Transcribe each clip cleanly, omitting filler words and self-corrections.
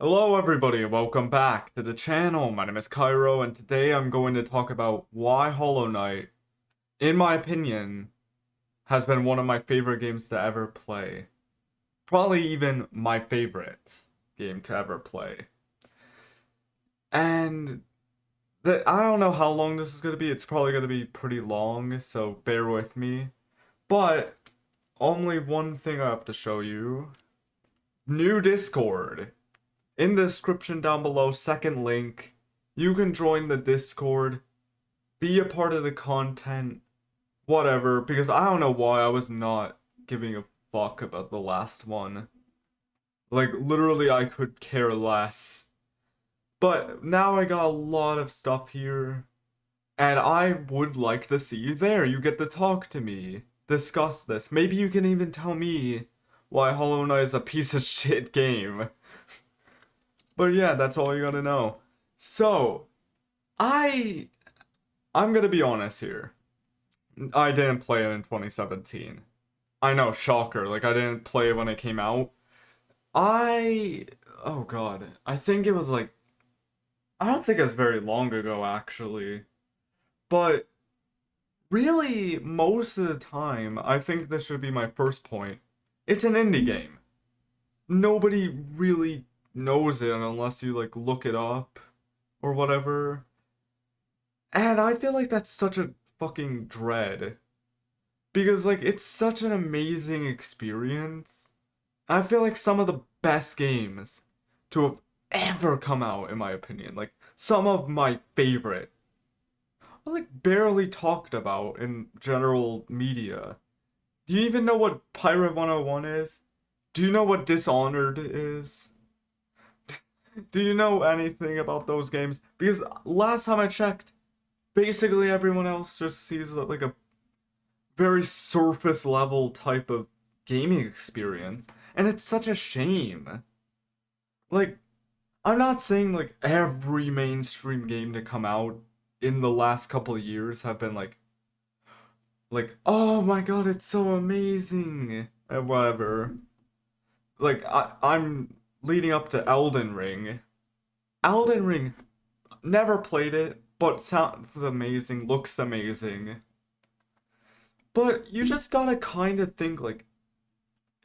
Hello everybody, and welcome back to the channel. My name is Cairo, and today I'm going to talk about why Hollow Knight, in my opinion, has been one of my favorite games to ever play. Probably even my favorite game to ever play. And I don't know how long this is going to be. It's probably going to be pretty long, so bear with me. But only one thing I have to show you. New Discord. In the description down below, second link, you can join the Discord, be a part of the content, whatever, because I don't know why I was not giving a fuck about the last one. Like, literally, I could care less. But now I got a lot of stuff here, and I would like to see you there. You get to talk to me, discuss this. Maybe you can even tell me why Hollow Knight is a piece of shit game. But yeah, that's all you gotta know. So, I I'm gonna be honest here. I didn't play it in 2017. I know, shocker. Like I didn't play it when it came out. I oh god. I think it was like I don't think it was very long ago actually. But really most of the time, I think this should be my first point. It's an indie game. Nobody really knows it unless you like look it up or whatever. And I feel like that's such a fucking dread. Because, like, it's such an amazing experience. I feel like some of the best games to have ever come out, in my opinion. Like, some of my favorite. Are, like, barely talked about in general media. Do you even know what Pirate 101 is? Do you know what Dishonored is? Do you know anything about those games? Because last time I checked, basically everyone else just sees like a very surface level type of gaming experience, and it's such a shame. Like, I'm not saying like every mainstream game to come out in the last couple of years have been like oh my god, it's so amazing and whatever. Like I'm leading up to Elden Ring. Elden Ring, never played it, but sounds amazing, looks amazing. But you just gotta kind of think like,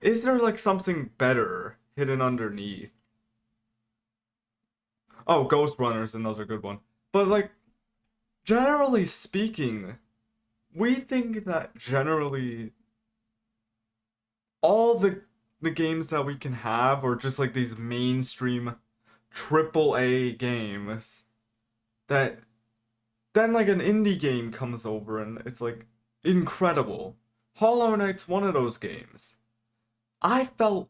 is there like something better hidden underneath? Oh, Ghost Runner is another good one. But like, generally speaking, we think that generally all the games that we can have are just like these mainstream triple A games that then like an indie game comes over and it's like incredible. Hollow Knight's one of those games. I felt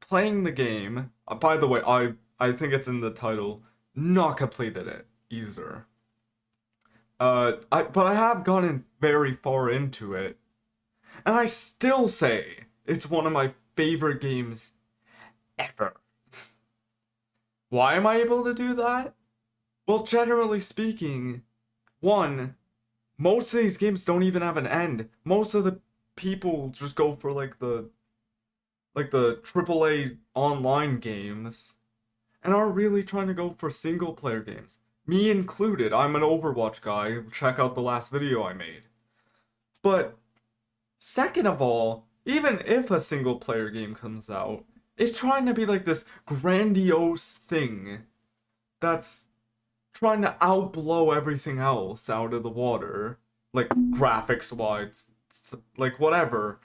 playing the game. By the way, I think it's in the title. Not completed it either. But I have gotten very far into it, and I still say it's one of my favorite games ever. Why am I able to do that? Well, generally speaking, one, most of these games don't even have an end. Most of the people just go for like the AAA online games and aren't really trying to go for single player games. Me included, I'm an Overwatch guy. Check out the last video I made. But second of all, even if a single player game comes out, it's trying to be like this grandiose thing that's trying to outblow everything else out of the water, like graphics wise, like whatever.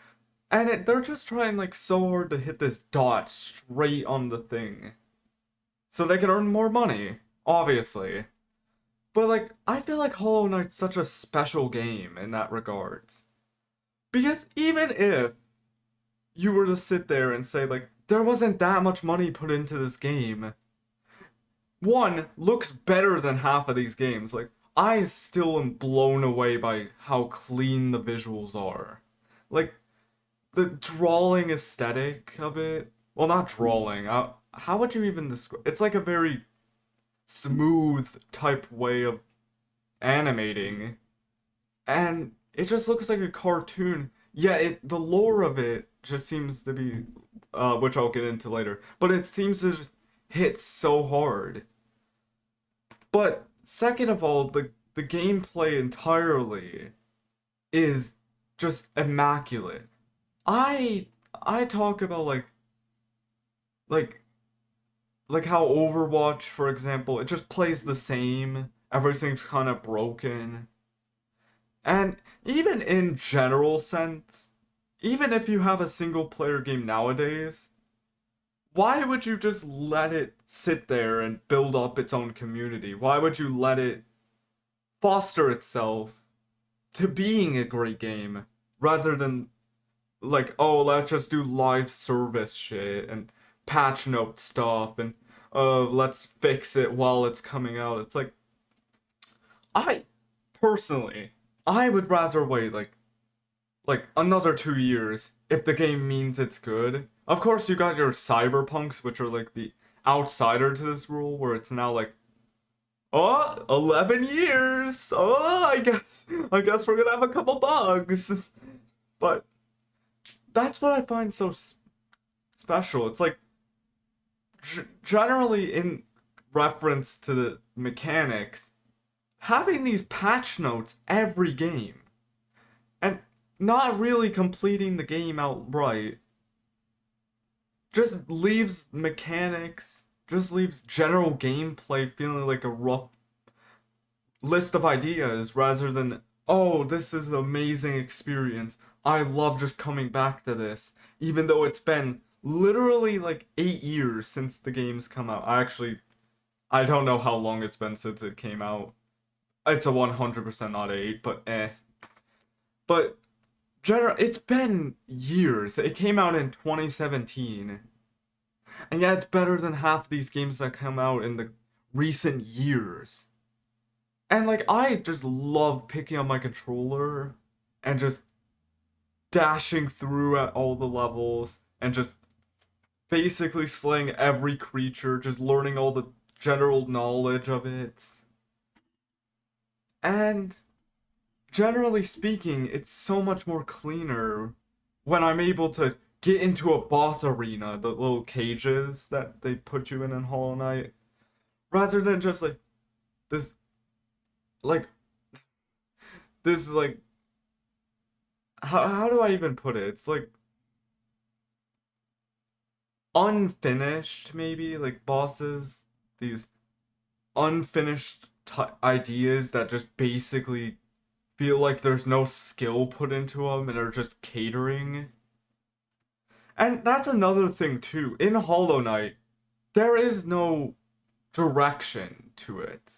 And they're just trying like so hard to hit this dot straight on the thing so they can earn more money, obviously. But like, I feel like Hollow Knight's such a special game in that regards. Because even if you were to sit there and say like, there wasn't that much money put into this game, one looks better than half of these games. Like, I still am blown away by how clean the visuals are. Like, the drawing aesthetic of it. Well, not drawing. How would you even describe? It's like a very smooth type way of animating, and it just looks like a cartoon. Yeah, the lore of it just seems to be, which I'll get into later. But it seems to hits so hard. But second of all, the gameplay entirely is just immaculate. I talk about like like how Overwatch, for example, it just plays the same. Everything's kind of broken. And even in general sense, even if you have a single player game nowadays, why would you just let it sit there and build up its own community? Why would you let it foster itself to being a great game rather than like, oh, let's just do live service shit and patch note stuff and let's fix it while it's coming out. It's like I personally I would rather wait like another 2 years if the game means it's good. Of course, you got your cyberpunks, which are like the outsider to this rule, where it's now like, oh, 11 years. Oh, I guess we're gonna have a couple bugs. But that's what I find so special. It's like generally in reference to the mechanics, having these patch notes every game and not really completing the game outright just leaves mechanics, just leaves general gameplay feeling like a rough list of ideas rather than, oh, this is an amazing experience. I love just coming back to this, even though it's been literally like 8 years since the game's come out. I don't know how long it's been since it came out. It's a 100% not 8, but eh. But it's been years. It came out in 2017. And yeah, it's better than half these games that come out in the recent years. And like I just love picking up my controller and just dashing through at all the levels and just basically slaying every creature, just learning all the general knowledge of it. And generally speaking, it's so much more cleaner when I'm able to get into a boss arena, the little cages that they put you in Hollow Knight, rather than just this, like, like, how do I even put it? It's like unfinished, maybe, like bosses, these unfinished ideas that just basically feel like there's no skill put into them and are just catering. And that's another thing too. In Hollow Knight, there is no direction to it.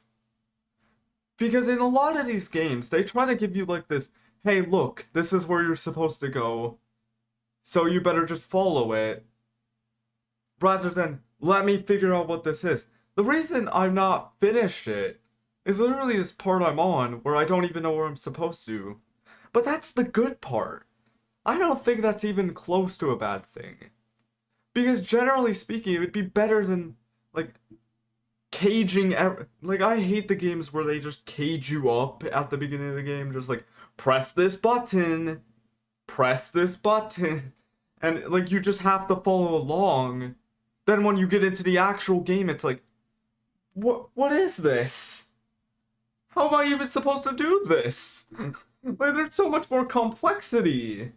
Because in a lot of these games, they try to give you like this, hey, look, this is where you're supposed to go, so you better just follow it, rather than let me figure out what this is. The reason I've not finished it is literally this part I'm on where I don't even know where I'm supposed to. But that's the good part. I don't think that's even close to a bad thing. Because generally speaking, it would be better than, like, caging. Like, I hate the games where they just cage you up at the beginning of the game. Just like, press this button. Press this button. And, like, you just have to follow along. Then when you get into the actual game, it's like, what is this? How am I even supposed to do this? Like, there's so much more complexity.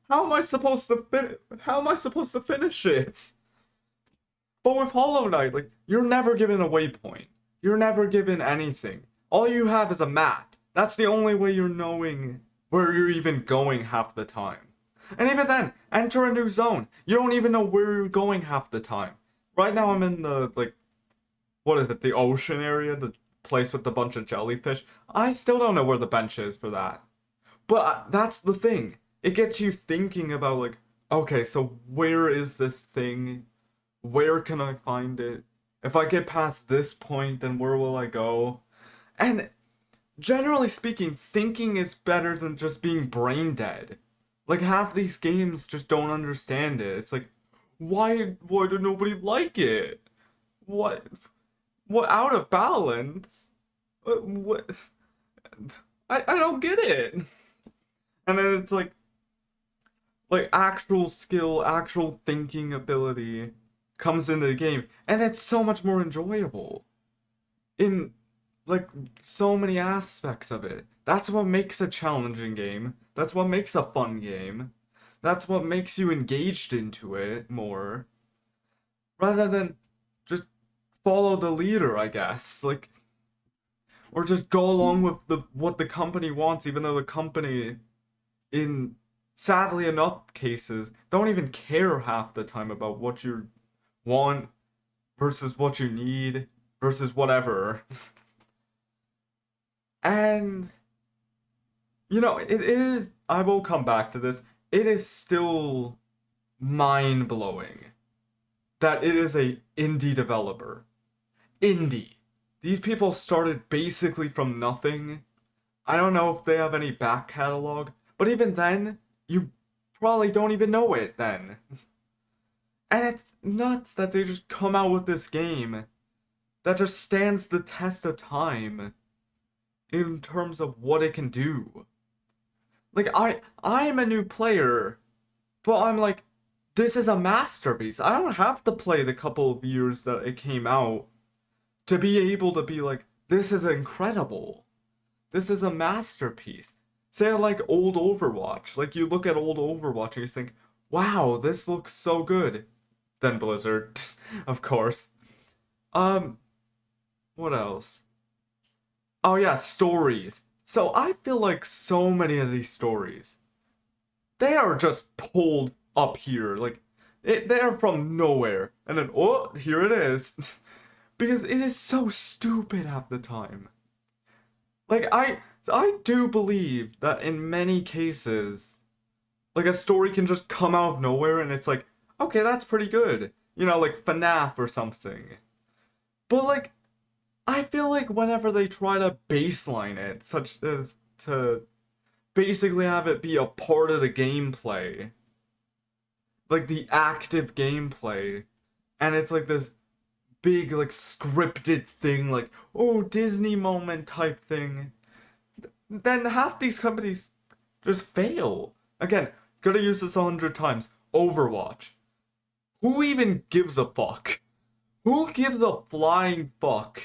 How am I supposed to finish it? But with Hollow Knight, like, you're never given a waypoint. You're never given anything. All you have is a map. That's the only way you're knowing where you're even going half the time. And even then, enter a new zone. You don't even know where you're going half the time. Right now I'm in the, like, what is it, the ocean area? The place with a bunch of jellyfish? I still don't know where the bench is for that. But that's the thing. It gets you thinking about, like, okay, so where is this thing? Where can I find it? If I get past this point, then where will I go? And generally speaking, thinking is better than just being brain dead. Like, half these games just don't understand it. It's like, why did nobody like it? What out of balance? What? I don't get it. And then it's like actual skill, actual thinking ability. comes into the game, and it's so much more enjoyable in like so many aspects of it. That's what makes a challenging game. That's what makes a fun game. That's what makes you engaged into it more rather than just follow the leader, I guess. Like, or just go along with the what the company wants, even though the company, in sadly enough cases, don't even care half the time about what you want versus what you need versus whatever. And it is, I will come back to this. It is still mind blowing that it is a indie developer. Indie. These people started basically from nothing. I don't know if they have any back catalog, but even then, you probably don't even know it then. And it's nuts that they just come out with this game that just stands the test of time in terms of what it can do. Like I'm a new player, but I'm like, this is a masterpiece. I don't have to play the couple of years that it came out to be able to be like, this is incredible. This is a masterpiece. Say I like old Overwatch. Like you look at old Overwatch and you think, wow, this looks so good. Then Blizzard, of course. Um, what else? Oh yeah, stories. So I feel like so many of these stories, they are just pulled up here. Like they're from nowhere. And then, oh, here it is. Because it is so stupid half the time. Like I do believe that in many cases, like a story can just come out of nowhere and it's like, okay, that's pretty good. Like FNAF or something. But like I feel like whenever they try to baseline it, such as to basically have it be a part of the gameplay, like the active gameplay, and it's like this big, like, scripted thing, like, oh, Disney moment type thing, then half these companies just fail. Again, gotta use this 100 times. Overwatch. Who even gives a fuck? Who gives a flying fuck?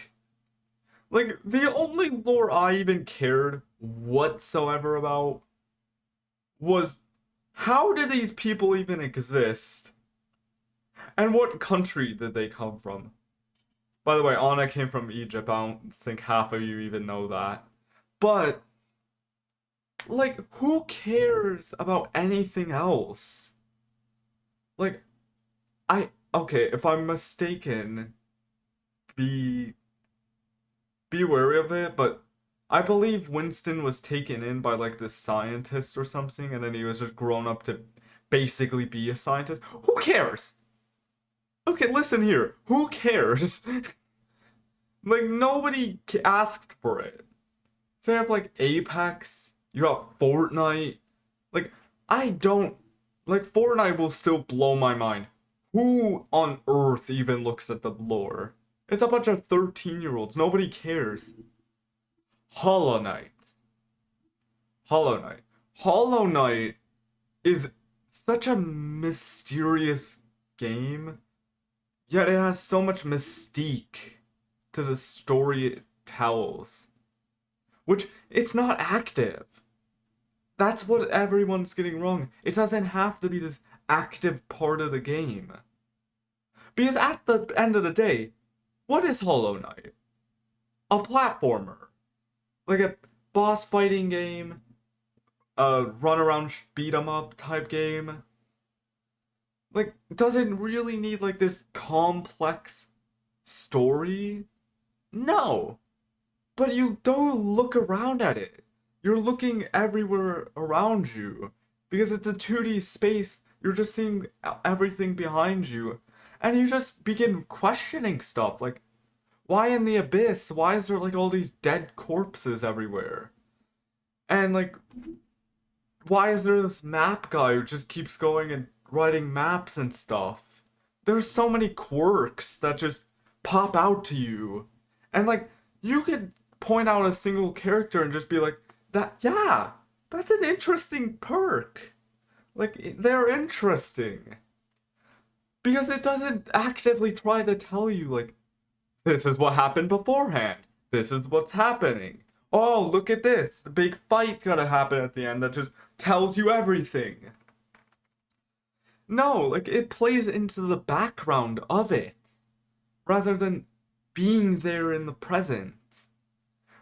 Like, the only lore I even cared whatsoever about was how did these people even exist? And what country did they come from? By the way, Ana came from Egypt. I don't think half of you even know that. But, like, who cares about anything else? Like, okay, if I'm mistaken, be wary of it, but I believe Winston was taken in by like this scientist or something, and then he was just grown up to basically be a scientist. Who cares? Okay, listen here. Who cares? Like nobody asked for it. So you have like Apex, you got Fortnite. Like I don't like Fortnite will still blow my mind. Who on earth even looks at the lore? It's a bunch of 13-year-olds. Nobody cares. Hollow Knight. Hollow Knight. Hollow Knight is such a mysterious game, yet it has so much mystique to the story it tells. Which, it's not active. That's what everyone's getting wrong. It doesn't have to be this active part of the game. Because at the end of the day, what is Hollow Knight? A platformer. Like a boss fighting game, a run around beat 'em up type game. Like, does it really need like this complex story? No. But you don't look around at it. You're looking everywhere around you. Because it's a 2D space, you're just seeing everything behind you. And you just begin questioning stuff. Like, why in the abyss? Why is there like all these dead corpses everywhere? And like, why is there this map guy who just keeps going and writing maps and stuff? There's so many quirks that just pop out to you. And like, you could point out a single character and just be like, yeah, that's an interesting perk. Like, they're interesting. Because it doesn't actively try to tell you, like, this is what happened beforehand. This is what's happening. Oh, look at this. The big fight gotta happen at the end that just tells you everything. No, like, it plays into the background of it rather than being there in the present,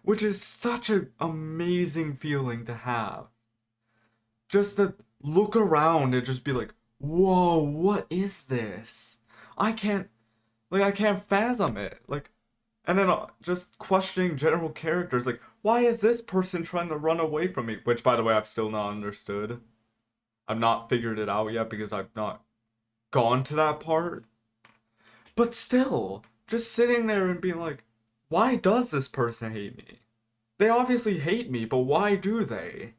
which is such an amazing feeling to have. Just to look around and just be like, whoa, what is this? I can't, I can't fathom it. Like, and then just questioning general characters, like, why is this person trying to run away from me? Which, by the way, I've still not understood. I've not figured it out yet because I've not gone to that part. But still, just sitting there and being like, why does this person hate me? They obviously hate me, but why do they?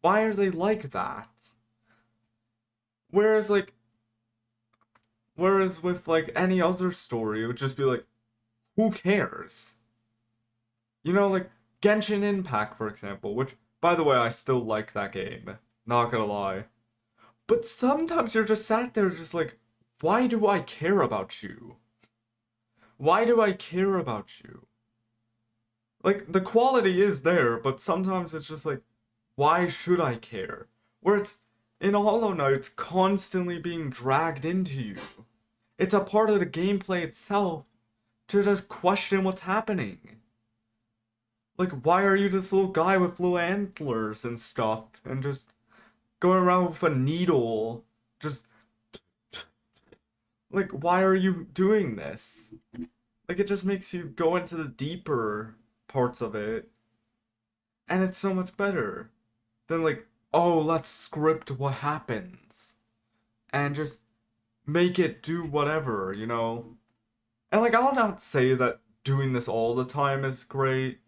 Why are they like that? Whereas, like, whereas with, like, any other story, it would just be like, who cares? You know, like, Genshin Impact, for example, which, by the way, I still like that game. Not gonna lie. But sometimes you're just sat there just like, why do I care about you? Why do I care about you? Like, the quality is there, but sometimes it's just like, why should I care? Where it's, in Hollow Knight, it's constantly being dragged into you. It's a part of the gameplay itself to just question what's happening. Like, why are you this little guy with little antlers and stuff, and just going around with a needle? Just, like, why are you doing this? Like, it just makes you go into the deeper parts of it, and it's so much better than, like, oh, let's script what happens, and just make it do whatever, you know? And, like, I'll not say that doing this all the time is great.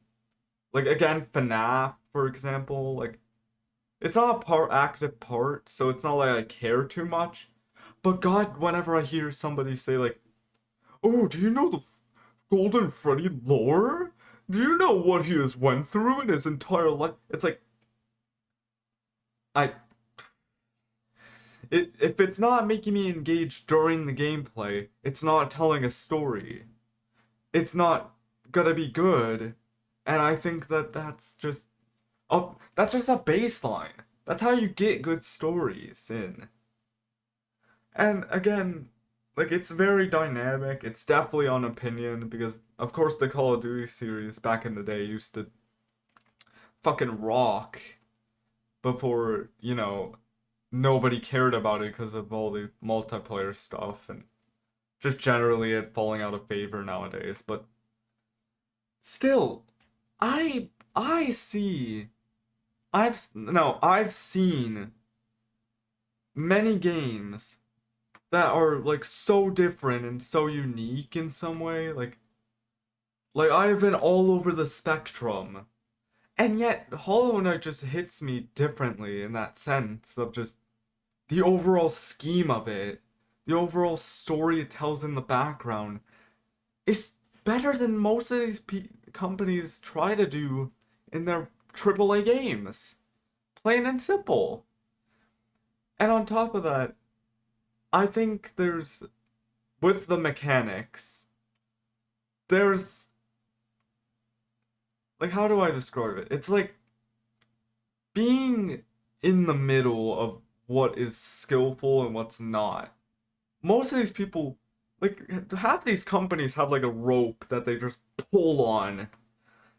Like, again, FNAF, for example, like, it's not a active part, so it's not like I care too much. But God, whenever I hear somebody say, like, oh, do you know the Golden Freddy lore? Do you know what he has went through in his entire life? It's like, I, if it's not making me engage during the gameplay, it's not telling a story. It's not gonna be good, and I think that that's just a baseline. That's how you get good stories in. And again, like, it's very dynamic. It's definitely on opinion because of course the Call of Duty series back in the day used to fucking rock before, nobody cared about it because of all the multiplayer stuff and just generally it falling out of favor nowadays. But still, I see I've seen many games that are like so different and so unique in some way. Like I've been all over the spectrum. And yet Hollow Knight just hits me differently in that sense of just the overall scheme of it, the overall story it tells in the background is better than most of these companies try to do in their AAA games. Plain and simple. And on top of that, I think with the mechanics, there's, like, how do I describe it? It's like being in the middle of what is skillful and what's not. Most of these people, like, half these companies have like a rope that they just pull on,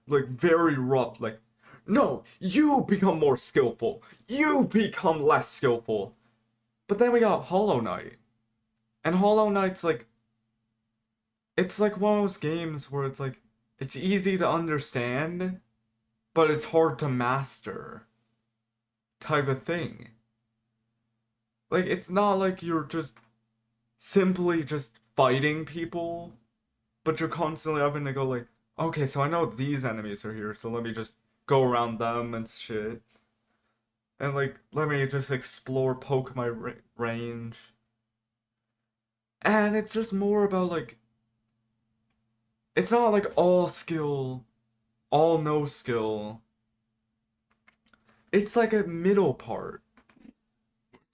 like, very rough, like, no, you become more skillful, you become less skillful. But then we got Hollow Knight. And Hollow Knight's like, it's like one of those games where it's like, it's easy to understand, but it's hard to master type of thing. Like, it's not like you're just simply just fighting people, but you're constantly having to go like, okay, so I know these enemies are here, so let me just go around them and shit. And like, let me just explore, poke my range. And it's just more about like, it's not like all skill, all no skill. It's like a middle part.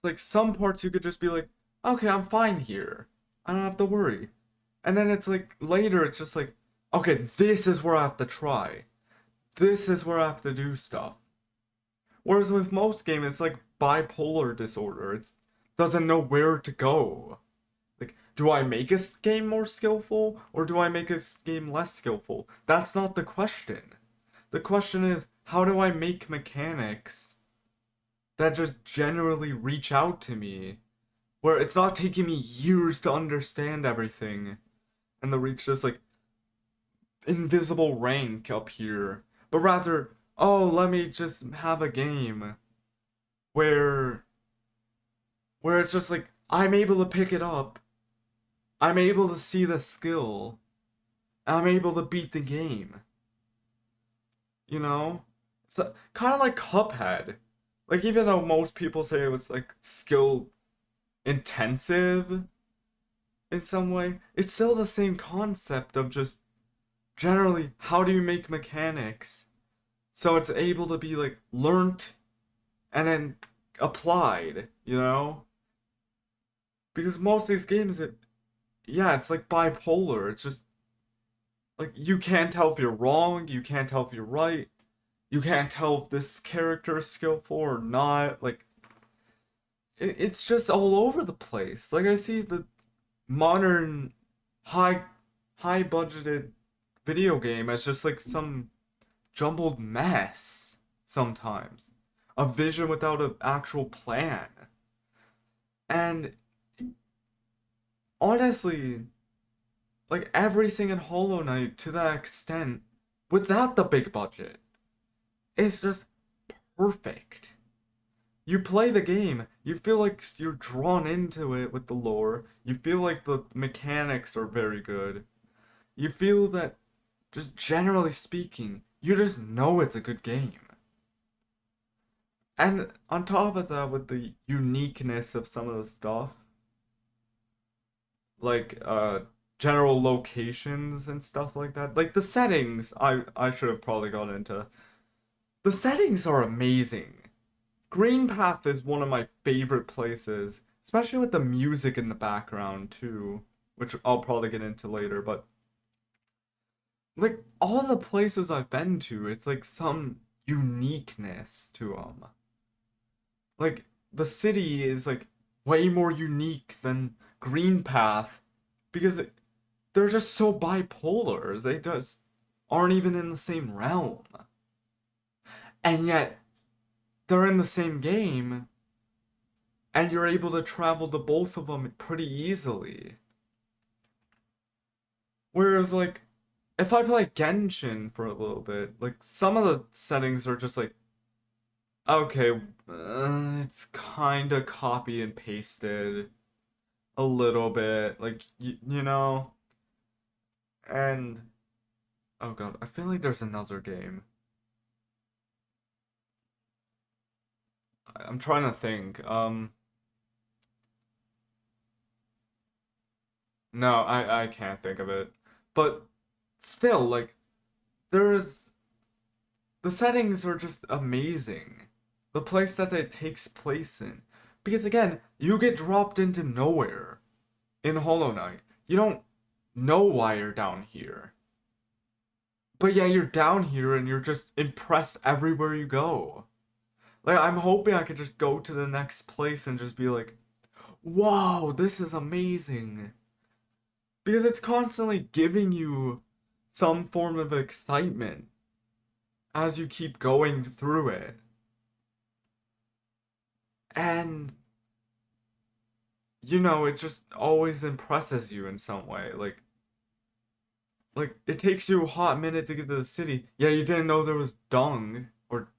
Like some parts you could just be like, okay, I'm fine here. I don't have to worry. And then it's like later, it's just like, okay, this is where I have to try. This is where I have to do stuff. Whereas with most games, it's like bipolar disorder. It doesn't know where to go. Like, do I make a game more skillful or do I make a game less skillful? That's not the question. The question is, how do I make mechanics that just generally reach out to me, where it's not taking me years to understand everything, and the reach this like invisible rank up here, but rather, oh, let me just have a game where it's just like I'm able to pick it up, I'm able to see the skill, I'm able to beat the game. You know? It's kind of like Cuphead. Like, even though most people say it was like skill intensive in some way, it's still the same concept of just generally how do you make mechanics so it's able to be like learnt and then applied, you know? Because most of these games, yeah, it's like bipolar. It's just like you can't tell if you're wrong, you can't tell if you're right, you can't tell if this character is skillful or not. Like, it's just all over the place. Like, I see the modern high high budgeted video game as just like some jumbled mess sometimes. A vision without an actual plan. And honestly, like everything in Hollow Knight to that extent, without the big budget, is just perfect. You play the game, you feel like you're drawn into it with the lore, you feel like the mechanics are very good. You feel that, just generally speaking, you just know it's a good game. And on top of that, with the uniqueness of some of the stuff, like general locations and stuff like that, like the settings, I should have probably gone into. The settings are amazing. Green Path is one of my favorite places, especially with the music in the background too, which I'll probably get into later, but like all the places I've been to, it's like some uniqueness to them. Like the city is like way more unique than Green Path because they're just so bipolar. They just aren't even in the same realm. And yet they're in the same game and you're able to travel to both of them pretty easily. Whereas like if I play Genshin for a little bit, like some of the settings are just like okay, it's kind of copy and pasted a little bit, like you know. And oh god, I feel like there's another game. I'm trying to think. No, I can't think of it. But still, like there's the settings are just amazing. The place that it takes place in. Because again, you get dropped into nowhere in Hollow Knight. You don't know why you're down here. But yeah, you're down here and you're just impressed everywhere you go. Like, I'm hoping I could just go to the next place and just be like, wow, this is amazing. Because it's constantly giving you some form of excitement as you keep going through it. And, you know, it just always impresses you in some way. Like it takes you a hot minute to get to the city. Yeah, you didn't know there was Dung or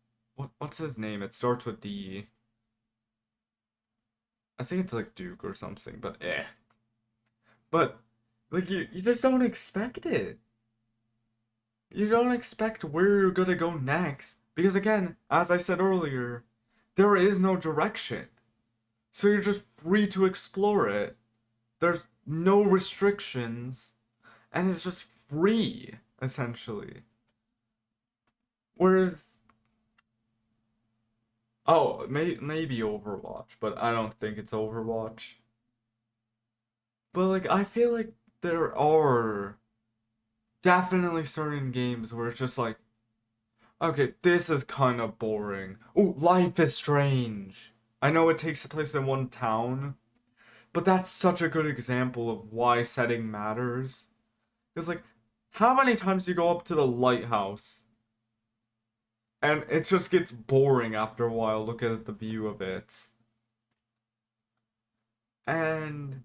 what's his name? It starts with D. I think it's like Duke or something, but eh. But like you just don't expect it. You don't expect where you're gonna go next because again, as I said earlier, there is no direction. So you're just free to explore it. There's no restrictions and it's just free essentially. Whereas maybe Overwatch, but I don't think it's Overwatch. But like I feel like there are definitely certain games where it's just like, okay, this is kind of boring. Oh, Life is Strange. I know it takes place in one town, but that's such a good example of why setting matters. Because like, how many times do you go up to the lighthouse and it just gets boring after a while looking at the view of it? And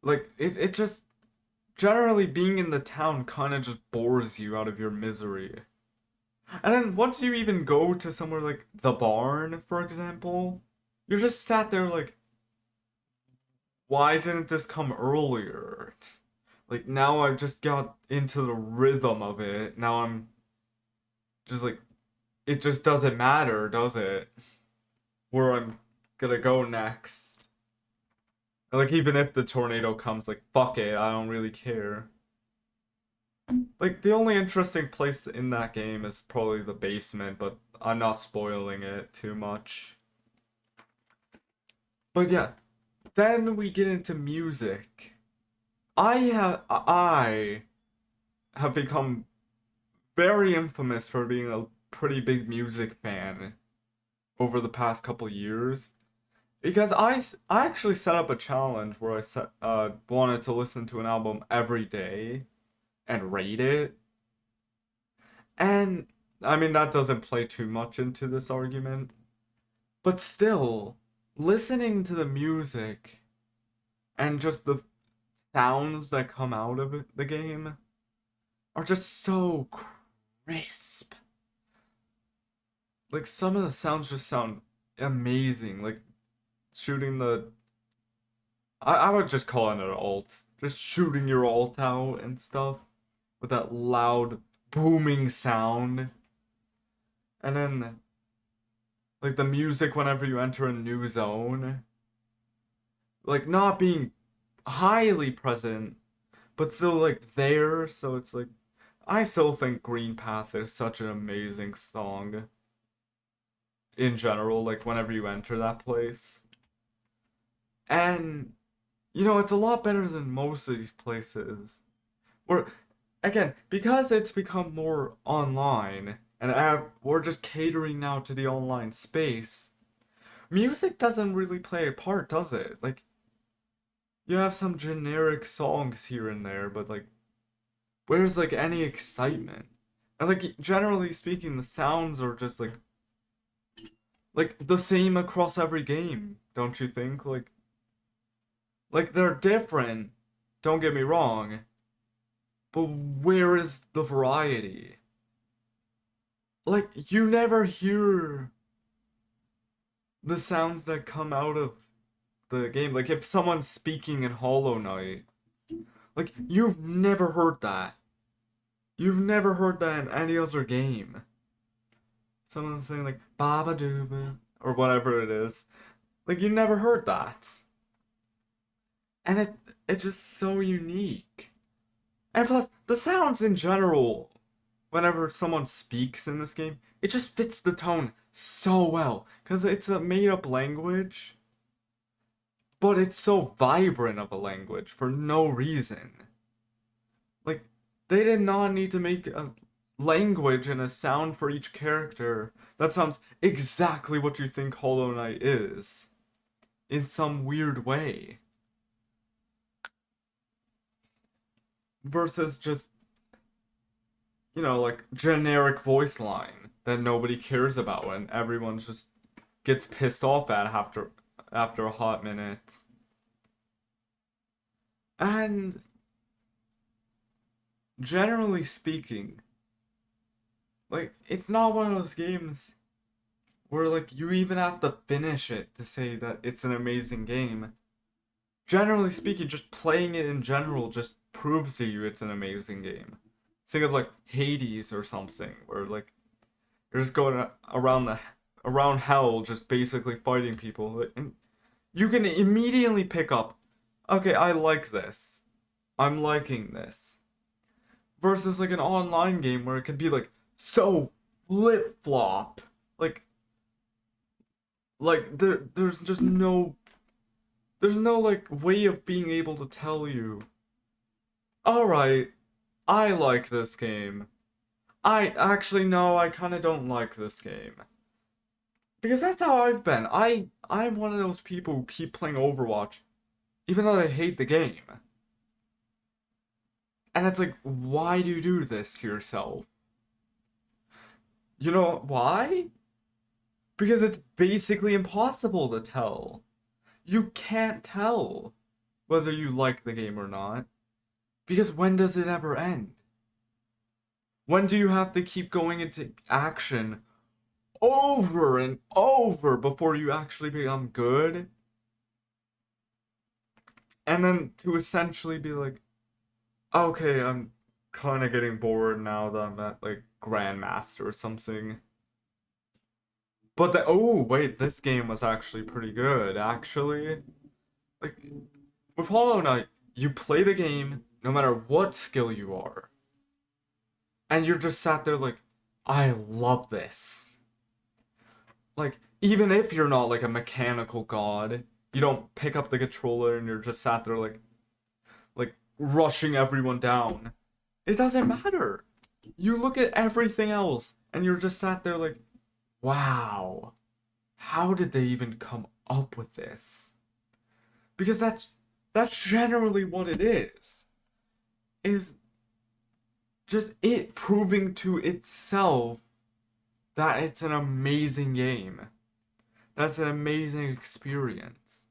like it just generally being in the town kind of just bores you out of your misery. And then once you even go to somewhere like the barn, for example, you're just sat there like, why didn't this come earlier? Like now I've just got into the rhythm of it. Now I'm just like, it just doesn't matter, does it? Where I'm gonna go next. Like even if the tornado comes, like fuck it, I don't really care. Like the only interesting place in that game is probably the basement, but I'm not spoiling it too much. But yeah, then we get into music. I have become very infamous for being a pretty big music fan over the past couple years because I actually set up a challenge where I wanted to listen to an album every day and rate it. And I mean that doesn't play too much into this argument, but still listening to the music and just the sounds that come out of the game are just so crisp. Like some of the sounds just sound amazing. Like shooting the I would just call it an alt. Just shooting your alt out and stuff with that loud booming sound. And then like the music whenever you enter a new zone. Like not being highly present, but still like there, so it's like I still think Green Path is such an amazing song in general, like whenever you enter that place. And you know, it's a lot better than most of these places. Where again, because it's become more online and we're just catering now to the online space, music doesn't really play a part, does it? Like you have some generic songs here and there, but like where's like any excitement? And like generally speaking, the sounds are just like the same across every game, don't you think? Like they're different, don't get me wrong, but where is the variety? Like you never hear the sounds that come out of the game. Like if someone's speaking in Hollow Knight, like you've never heard that. You've never heard that in any other game. Someone saying like Baba Dooba or whatever it is. Like you never heard that. And it's just so unique. And plus the sounds in general, whenever someone speaks in this game, it just fits the tone so well. Cause it's a made up language, but it's so vibrant of a language for no reason. Like they did not need to make a language and a sound for each character that sounds exactly what you think Hollow Knight is in some weird way versus just like generic voice line that nobody cares about and everyone just gets pissed off at after a hot minute. And generally speaking, like it's not one of those games where like you even have to finish it to say that it's an amazing game. Generally speaking, just playing it in general just proves to you it's an amazing game. Think of like Hades or something, where like you're just going around hell, just basically fighting people, and you can immediately pick up, okay, I like this, I'm liking this, versus like an online game where it could be like so flip flop, like there's just no There's no like way of being able to tell you, alright, I like this game. I actually no, I kinda don't like this game. Because that's how I've been. I'm one of those people who keep playing Overwatch, even though they hate the game. And it's like, why do you do this to yourself? You know why? Because it's basically impossible to tell. You can't tell whether you like the game or not. Because when does it ever end? When do you have to keep going into action over and over before you actually become good? And then to essentially be like, okay, I'm kind of getting bored now that I'm at like Grandmaster or something. But oh wait, this game was actually pretty good, actually. Like with Hollow Knight, you play the game no matter what skill you are. And you're just sat there like, I love this. Like, even if you're not like a mechanical god, you don't pick up the controller and you're just sat there like rushing everyone down. It doesn't matter. You look at everything else and you're just sat there like, wow, how did they even come up with this? Because that's generally what it is just it proving to itself that it's an amazing game. That's an amazing experience.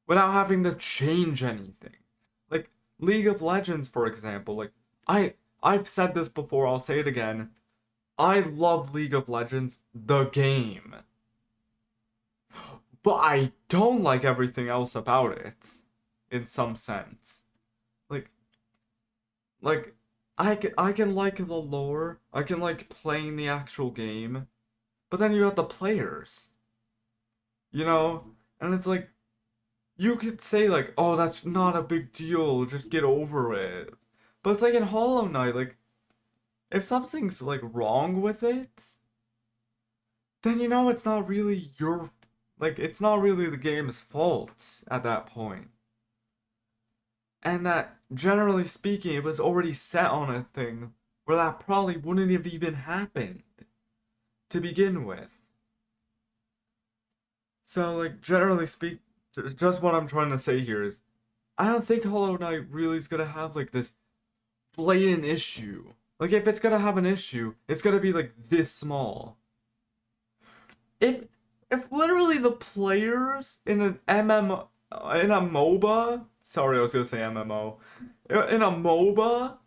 Without having to change anything. Like League of Legends, for example, like I've said this before, I'll say it again. I love League of Legends, the game. But I don't like everything else about it, in some sense. Like, like I can like the lore, I can like playing the actual game, but then you got the players, you know, and it's like you could say like, oh, that's not a big deal, just get over it. But it's like in Hollow Knight, like if something's like wrong with it, then you know it's not really your like it's not really the game's fault at that point. And that generally speaking, it was already set on a thing where that probably wouldn't have even happened to begin with. So like generally speak, just what I'm trying to say here is I don't think Hollow Knight really is gonna have like this blatant issue. Like if it's gonna have an issue, it's gonna be like this small. If if literally the players in an MMO in a MOBA, sorry, I was gonna say MMO, in a MOBA,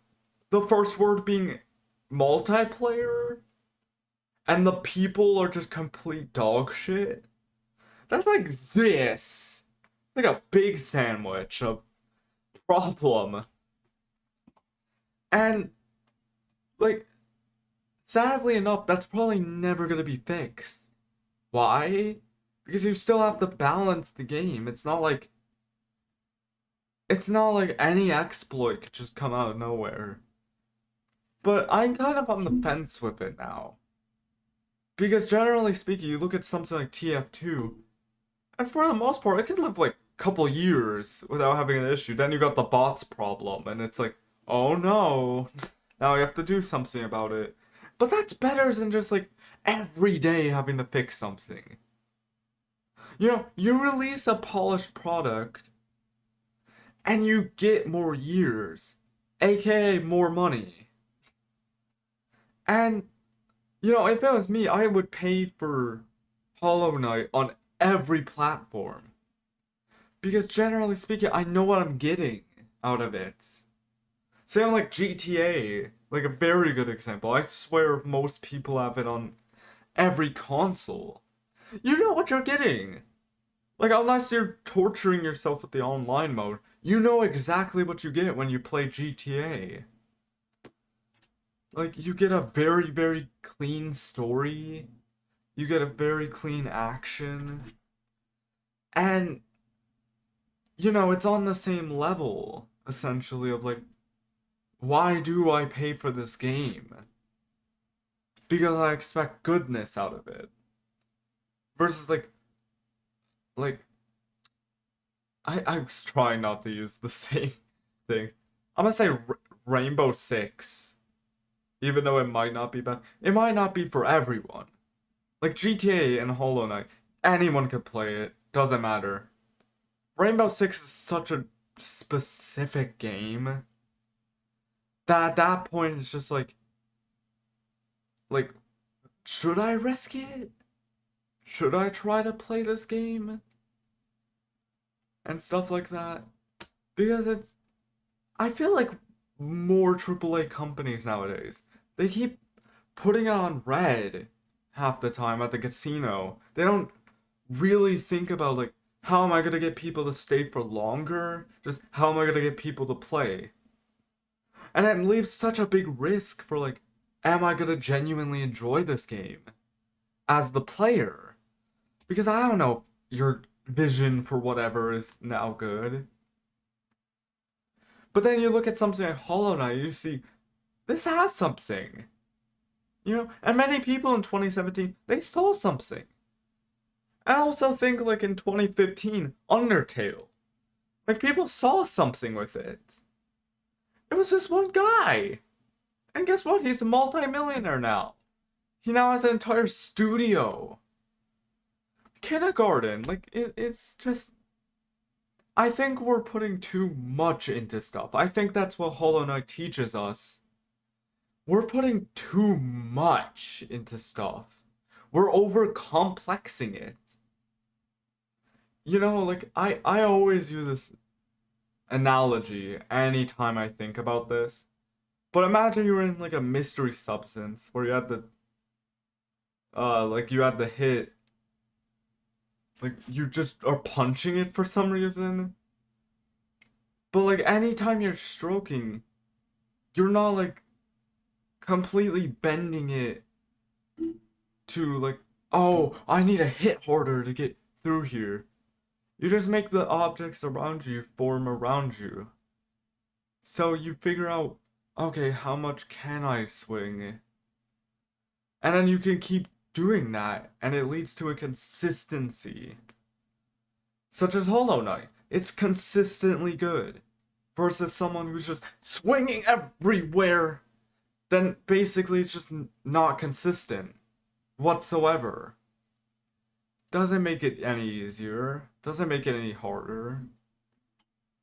the first word being multiplayer, and the people are just complete dog shit. That's like this, like a big sandwich of problem, and like sadly enough, that's probably never gonna be fixed. Why? Because you still have to balance the game. It's not like any exploit could just come out of nowhere. But I'm kind of on the fence with it now. Because generally speaking, you look at something like TF2, and for the most part, it could live like a couple years without having an issue. Then you got the bots problem, and it's like, oh no, now you have to do something about it. But that's better than just like every day having to fix something. You know, you release a polished product and you get more years, aka more money. And, you know, if it was me, I would pay for Hollow Knight on every platform. Because generally speaking, I know what I'm getting out of it. Say on like GTA, like a very good example. I swear most people have it on every console. You know what you're getting. Like, unless you're torturing yourself with the online mode, you know exactly what you get when you play GTA. Like, you get a very, very clean story, you get a very clean action, and, you know, it's on the same level, essentially, of like, why do I pay for this game? Because I expect goodness out of it. Versus, like, I was trying not to use the same thing. I'm gonna say Rainbow Six, even though it might not be bad. It might not be for everyone. Like GTA and Hollow Knight, anyone could play it. Doesn't matter. Rainbow Six is such a specific game that at that point it's just like, should I risk it? Should I try to play this game? And stuff like that. Because I feel like more AAA companies nowadays, they keep putting it on red half the time at the casino. They don't really think about like, how am I gonna get people to stay for longer? Just how am I gonna get people to play? And it leaves such a big risk for like, am I gonna genuinely enjoy this game as the player? Because I don't know, your vision for whatever is now good. But then you look at something like Hollow Knight, you see this has something. You know, and many people in 2017, they saw something. I also think like in 2015, Undertale. Like people saw something with it. It was just one guy. And guess what? He's a multi-millionaire now. He now has an entire studio. Kindergarten. Like it's just, I think we're putting too much into stuff. I think that's what Hollow Knight teaches us. We're putting too much into stuff. We're over complexing it. You know, like I always use this analogy anytime I think about this. But imagine you were in like a mystery substance where you had the like you had the hit, like you just are punching it for some reason. But like anytime you're stroking, you're not like completely bending it to like, oh, I need a hit harder to get through here. You just make the objects around you form around you. So you figure out, okay, how much can I swing? And then you can keep doing that, and it leads to a consistency. Such as Hollow Knight. It's consistently good. Versus someone who's just swinging everywhere. Then basically it's just not consistent whatsoever. Doesn't make it any easier. Doesn't make it any harder.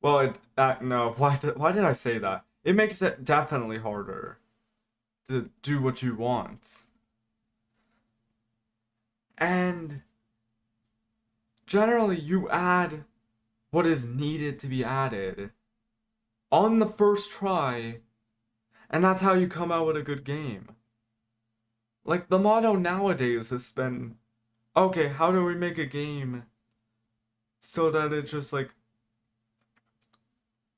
Well, no. Why did I say that? It makes it definitely harder to do what you want. And generally, you add what is needed to be added on the first try, and that's how you come out with a good game. Like, the motto nowadays has been, okay, how do we make a game so that it's just like,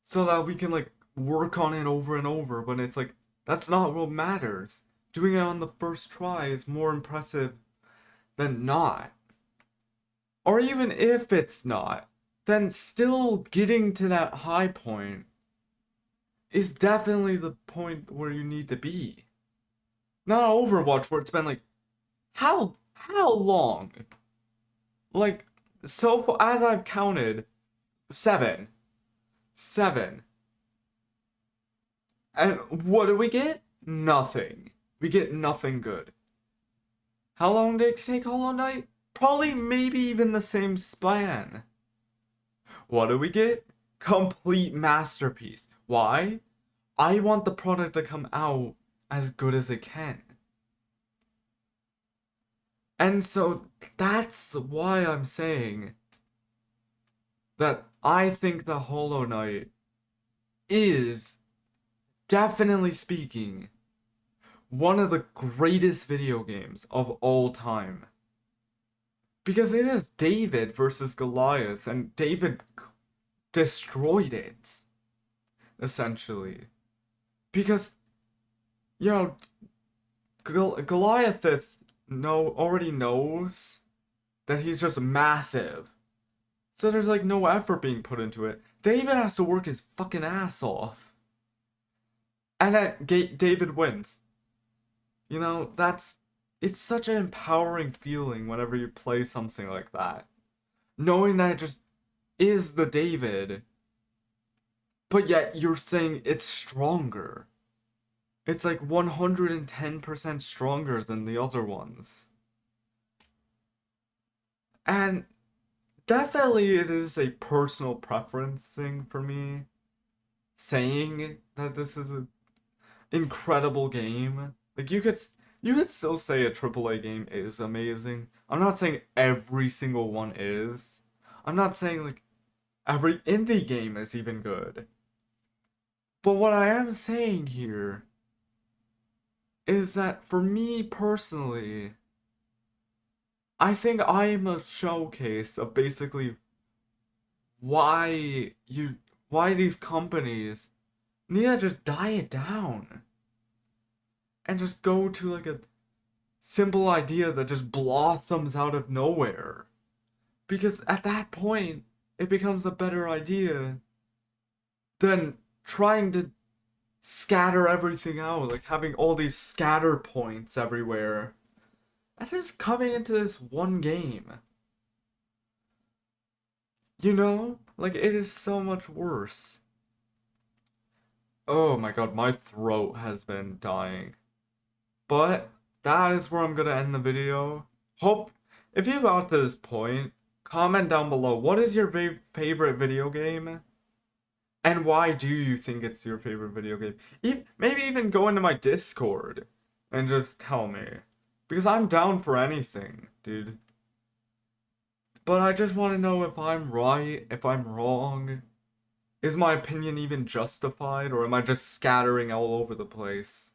so that we can like work on it over and over, but it's like, that's not what matters. Doing it on the first try is more impressive than not. Or even if it's not, then still getting to that high point is definitely the point where you need to be. Not Overwatch where it's been like, how long? Like, so far, as I've counted, 7. 7. And what do we get? Nothing. We get nothing good. How long did it take Hollow Knight? Probably maybe even the same span. What do we get? Complete masterpiece. Why? I want the product to come out as good as it can. And so that's why I'm saying that I think the Hollow Knight is, definitely speaking, one of the greatest video games of all time. Because it is David versus Goliath, and David destroyed it, essentially. Because, you know, Goliath already knows that he's just massive. So there's like no effort being put into it. David has to work his fucking ass off. And that David wins. You know, it's such an empowering feeling whenever you play something like that. Knowing that is the David, but yet you're saying it's stronger. It's like 110% stronger than the other ones. And definitely it is a personal preference thing for me, saying that this is an incredible game. Like you could still say a AAA game is amazing. I'm not saying every single one is. I'm not saying like every indie game is even good. But what I am saying here is that for me personally, I think I am a showcase of basically why why these companies need to just die it down and just go to like a simple idea that just blossoms out of nowhere. Because at that point, it becomes a better idea than trying to scatter everything out, like having all these scatter points everywhere. And just coming into this one game. You know? Like, it is so much worse. Oh my god, my throat has been dying. But that is where I'm gonna end the video. Hope, if you got to this point, comment down below, what is your favorite video game? And why do you think it's your favorite video game? Maybe even go into my Discord and just tell me. Because I'm down for anything, dude. But I just want to know if I'm right, if I'm wrong. Is my opinion even justified, or am I just scattering all over the place?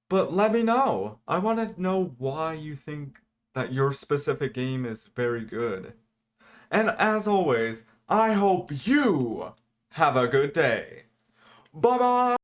But let me know. I want to know why you think that your specific game is very good. And as always, I hope you have a good day. Bye bye!